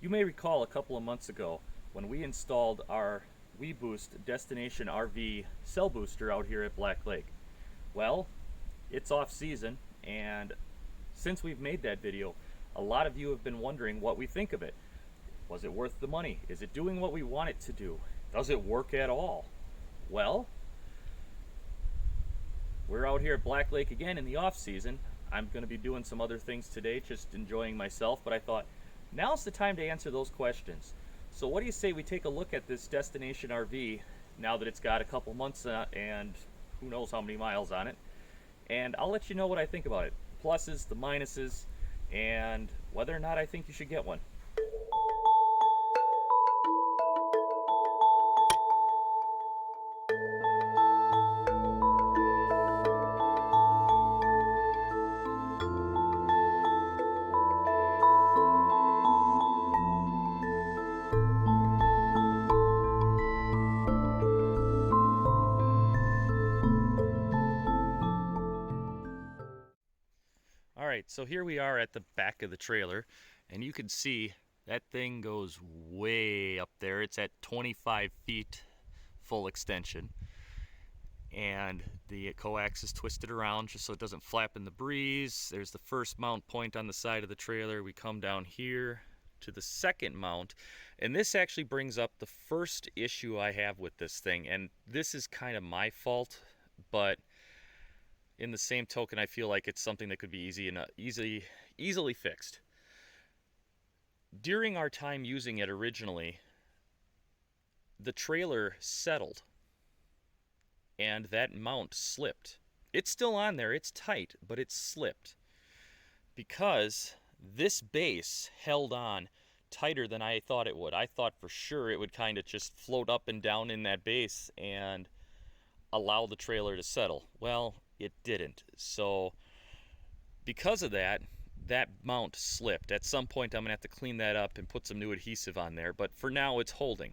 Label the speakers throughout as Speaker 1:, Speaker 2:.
Speaker 1: You may recall a couple of months ago when we installed our WeBoost Destination RV cell booster out here at Black Lake. Well, it's off season, and since we've made that video, a lot of you have been wondering what we think of it. Was it worth the money? Is it doing what we want it to do? Does it work at all? Well, we're out here at Black Lake again in the off season. I'm going to be doing some other things today, just enjoying myself, but I thought now's the time to answer those questions. So what do you say we take a look at this Destination RV now that it's got a couple months and who knows how many miles on it, and I'll let you know what I think about it. The pluses, the minuses, and whether or not I think you should get one. Alright, so here we are at the back of the trailer, and you can see that thing goes way up there. It's at 25 feet full extension, and the coax is twisted around just so it doesn't flap in the breeze. There's the first mount point on the side of the trailer. We come down here to the second mount, and this actually brings up the first issue I have with this thing, and this is kind of my fault, but in the same token, I feel like it's something that could be easily fixed. During our time using it originally, the trailer settled and that mount slipped. It's still on there, it's tight, but it slipped because this base held on tighter than I thought it would. I thought for sure it would kind of just float up and down in that base and allow the trailer to settle. Well, it didn't. So because of that, that mount slipped. At some point I'm gonna have to clean that up and put some new adhesive on there, but for now it's holding.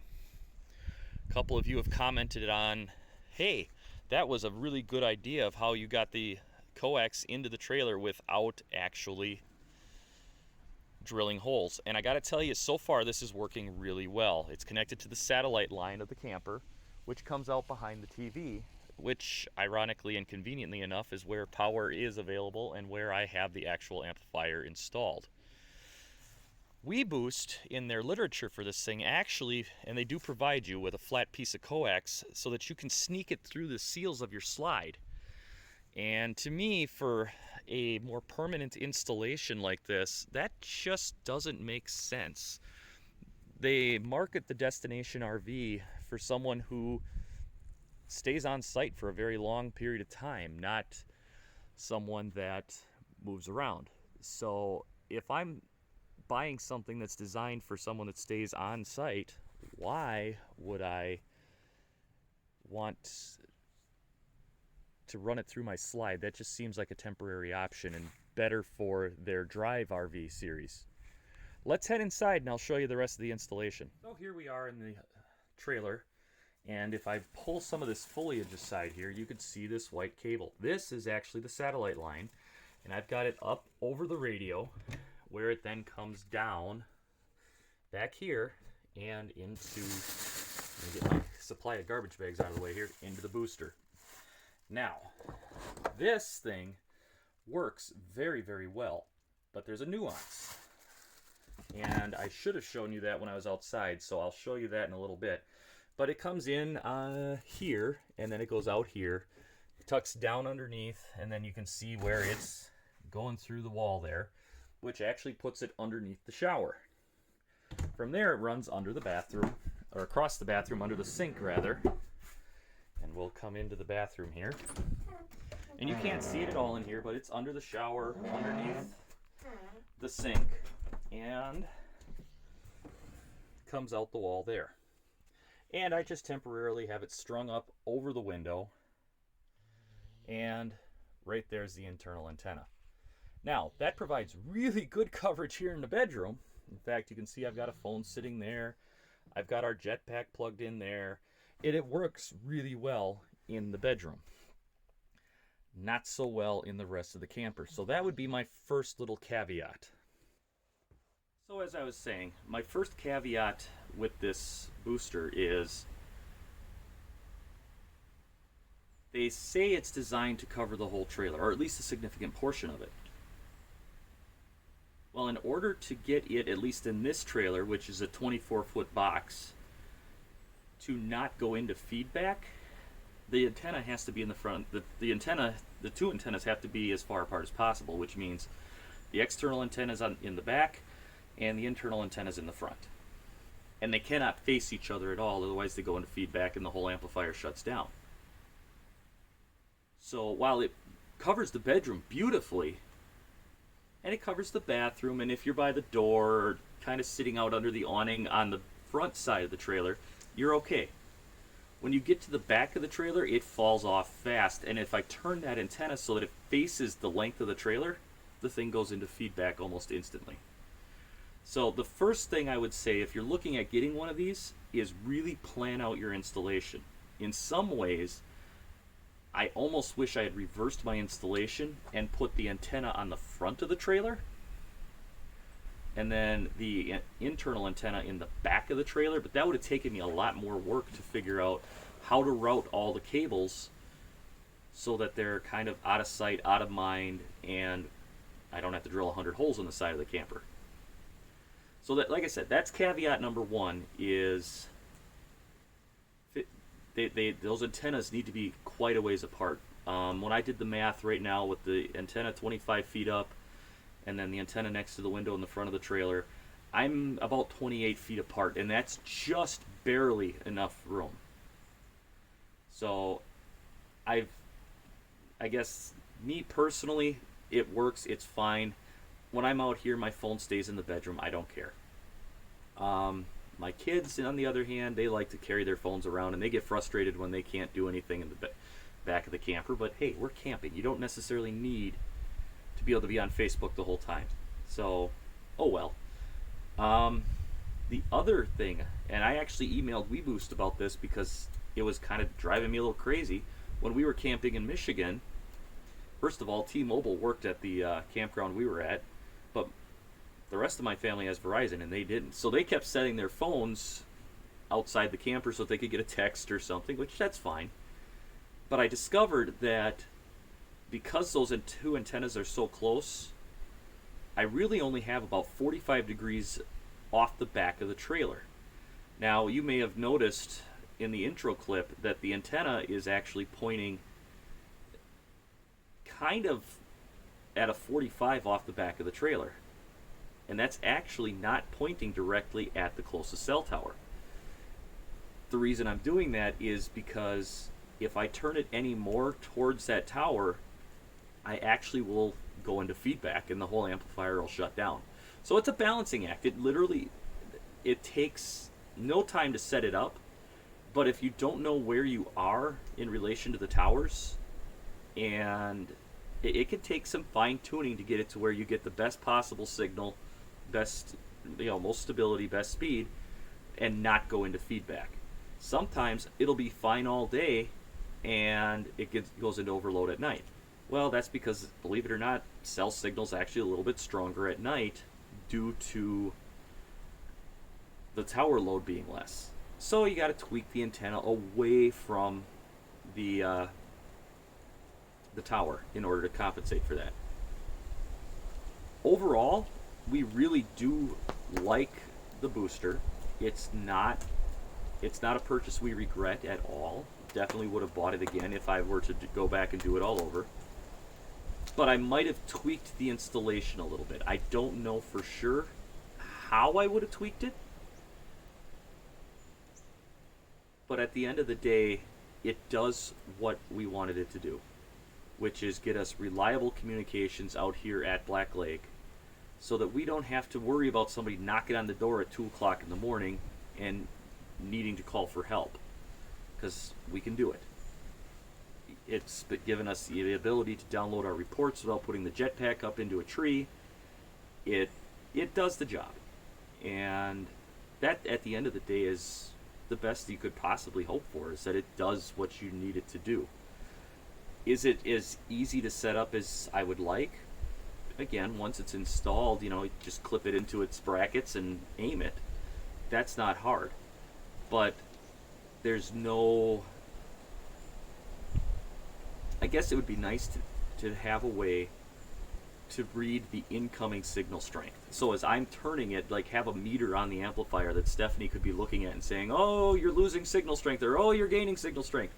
Speaker 1: A couple of you have commented on, hey, that was a really good idea of how you got the coax into the trailer without actually drilling holes. And I gotta tell you, so far this is working really well. It's connected to the satellite line of the camper, which comes out behind the TV, which ironically and conveniently enough is where power is available and where I have the actual amplifier installed. WeBoost, in their literature for this thing, actually, and they do provide you with a flat piece of coax so that you can sneak it through the seals of your slide. And to me, for a more permanent installation like this, that just doesn't make sense. They market the Destination RV for someone who stays on site for a very long period of time, not someone that moves around. So if I'm buying something that's designed for someone that stays on site, why would I want to run it through my slide? That just seems like a temporary option and better for their Drive RV series. Let's head inside and I'll show you the rest of the installation. So here we are in the trailer. And if I pull some of this foliage aside here, you can see this white cable. This is actually the satellite line, and I've got it up over the radio, where it then comes down back here and into, let me get my supply of garbage bags out of the way here, into the booster. Now, this thing works very, very well, but there's a nuance. And I should have shown you that when I was outside, so I'll show you that in a little bit. But it comes in here, and then it goes out here, tucks down underneath, and then you can see where it's going through the wall there, which actually puts it underneath the shower. From there, it runs under the bathroom, or across the bathroom, under the sink, rather. And we'll come into the bathroom here. And you can't see it at all in here, but it's under the shower, underneath the sink, and comes out the wall there. And I just temporarily have it strung up over the window, and right there's the internal antenna. Now, that provides really good coverage here in the bedroom. In fact, you can see I've got a phone sitting there. I've got our jetpack plugged in there. It works really well in the bedroom. Not so well in the rest of the camper. So that would be my first little caveat. So as I was saying, my first caveat with this booster is they say it's designed to cover the whole trailer, or at least a significant portion of it. Well, in order to get it, at least in this trailer, which is a 24-foot box, to not go into feedback, the antenna has to be in the front. The two antennas have to be as far apart as possible, which means the external antenna is in the back and the internal antenna is in the front. And they cannot face each other at all, otherwise they go into feedback and the whole amplifier shuts down. So while it covers the bedroom beautifully, and it covers the bathroom, and if you're by the door or kind of sitting out under the awning on the front side of the trailer, you're okay. When you get to the back of the trailer, it falls off fast, and if I turn that antenna so that it faces the length of the trailer, the thing goes into feedback almost instantly. So the first thing I would say if you're looking at getting one of these is really plan out your installation. In some ways, I almost wish I had reversed my installation and put the antenna on the front of the trailer and then the internal antenna in the back of the trailer, but that would have taken me a lot more work to figure out how to route all the cables so that they're kind of out of sight, out of mind, and I don't have to drill 100 holes in the side of the camper. So that, like I said, that's caveat number one, is those antennas need to be quite a ways apart. When I did the math right now with the antenna 25 feet up and then the antenna next to the window in the front of the trailer, I'm about 28 feet apart, and that's just barely enough room. So I guess me personally, it works, it's fine. When I'm out here, my phone stays in the bedroom, I don't care. My kids, on the other hand, they like to carry their phones around, and they get frustrated when they can't do anything in the back of the camper. But hey, we're camping. You don't necessarily need to be able to be on Facebook the whole time. So, oh well. The other thing, and I actually emailed WeBoost about this because it was kind of driving me a little crazy. When we were camping in Michigan, first of all, T-Mobile worked at the campground we were at, but the rest of my family has Verizon, and they didn't. So they kept setting their phones outside the camper so that they could get a text or something, which that's fine. But I discovered that because those two antennas are so close, I really only have about 45 degrees off the back of the trailer. Now, you may have noticed in the intro clip that the antenna is actually pointing kind of at a 45 off the back of the trailer. And that's actually not pointing directly at the closest cell tower. The reason I'm doing that is because if I turn it any more towards that tower, I actually will go into feedback and the whole amplifier will shut down. So it's a balancing act. It takes no time to set it up, but if you don't know where you are in relation to the towers, and it can take some fine tuning to get it to where you get the best possible signal, best, most stability, best speed, and not go into feedback. Sometimes it'll be fine all day and it goes into overload at night. Well, that's because, believe it or not, cell signal's actually a little bit stronger at night due to the tower load being less. So you got to tweak the antenna away from the tower in order to compensate for that. Overall, we really do like the booster. It's not a purchase we regret at all. Definitely would have bought it again if I were to go back and do it all over. But I might have tweaked the installation a little bit. I don't know for sure how I would have tweaked it. But at the end of the day, it does what we wanted it to do, which is get us reliable communications out here at Black Lake so that we don't have to worry about somebody knocking on the door at 2 o'clock in the morning and needing to call for help, because we can do it. It's given us the ability to download our reports without putting the jetpack up into a tree. It does the job, and that at the end of the day is the best you could possibly hope for, is that it does what you need it to do. Is it as easy to set up as I would like? again, once it's installed, you know, just clip it into its brackets and aim it. That's not hard. But there's no, I guess it would be nice to have a way to read the incoming signal strength. So as I'm turning it, like have a meter on the amplifier that Stephanie could be looking at and saying, oh, you're losing signal strength, or oh, you're gaining signal strength.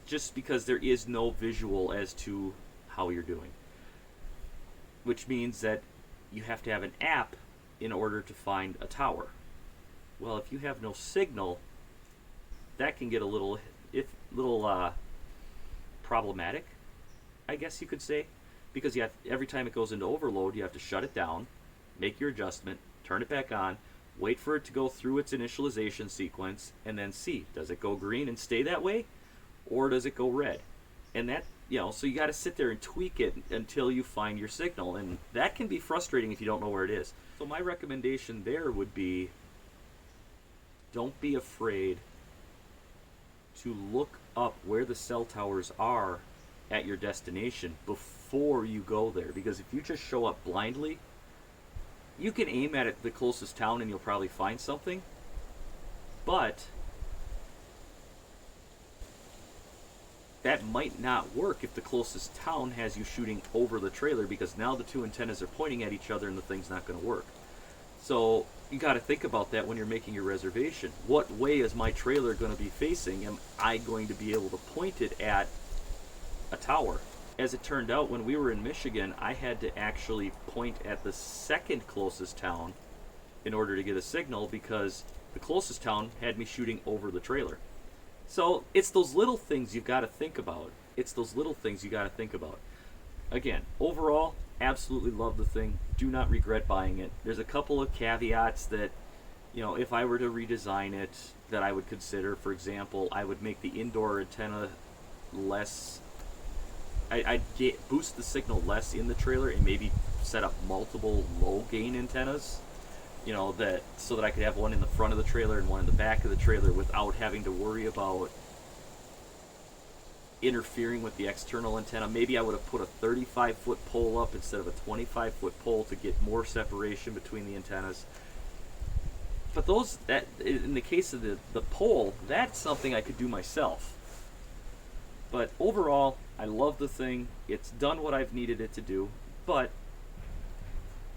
Speaker 1: Just because there is no visual as to how you're doing. Which means that you have to have an app in order to find a tower. Well, if you have no signal, that can get a little problematic, I guess you could say, because you have, every time it goes into overload, you have to shut it down, make your adjustment, turn it back on, wait for it to go through its initialization sequence, and then see, does it go green and stay that way, or does it go red? And that, you know, so you got to sit there and tweak it until you find your signal, and that can be frustrating if you don't know where it is. So my recommendation there would be, don't be afraid to look up where the cell towers are at your destination before you go there, because if you just show up blindly, you can aim at it the closest town and you'll probably find something, but that might not work if the closest town has you shooting over the trailer, because now the two antennas are pointing at each other and the thing's not going to work. So you got to think about that when you're making your reservation. What way is my trailer going to be facing? Am I going to be able to point it at a tower? As it turned out, when we were in Michigan, I had to actually point at the second closest town in order to get a signal, because the closest town had me shooting over the trailer. So it's those little things you've got to think about. It's those little things you got to think about. Again, overall, absolutely love the thing. Do not regret buying it. There's a couple of caveats that, you know, if I were to redesign it, that I would consider. For example, I would make the indoor antenna less, I'd boost the signal less in the trailer and maybe set up multiple low gain antennas, you know, that so that I could have one in the front of the trailer and one in the back of the trailer without having to worry about interfering with the external antenna. Maybe I would have put a 35-foot pole up instead of a 25-foot pole to get more separation between the antennas. But those, that in the case of the pole, that's something I could do myself. But overall, I love the thing. It's done what I've needed it to do, but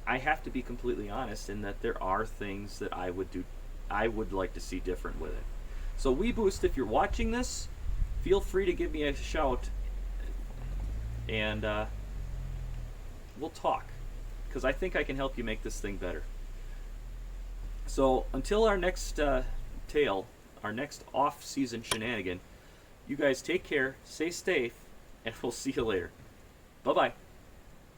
Speaker 1: I have to be completely honest in that there are things that I would like to see different with it. So WeBoost, if you're watching this, feel free to give me a shout, and we'll talk, because I think I can help you make this thing better. So until our next tale, our next off-season shenanigan, you guys take care, stay safe, and we'll see you later. Bye-bye.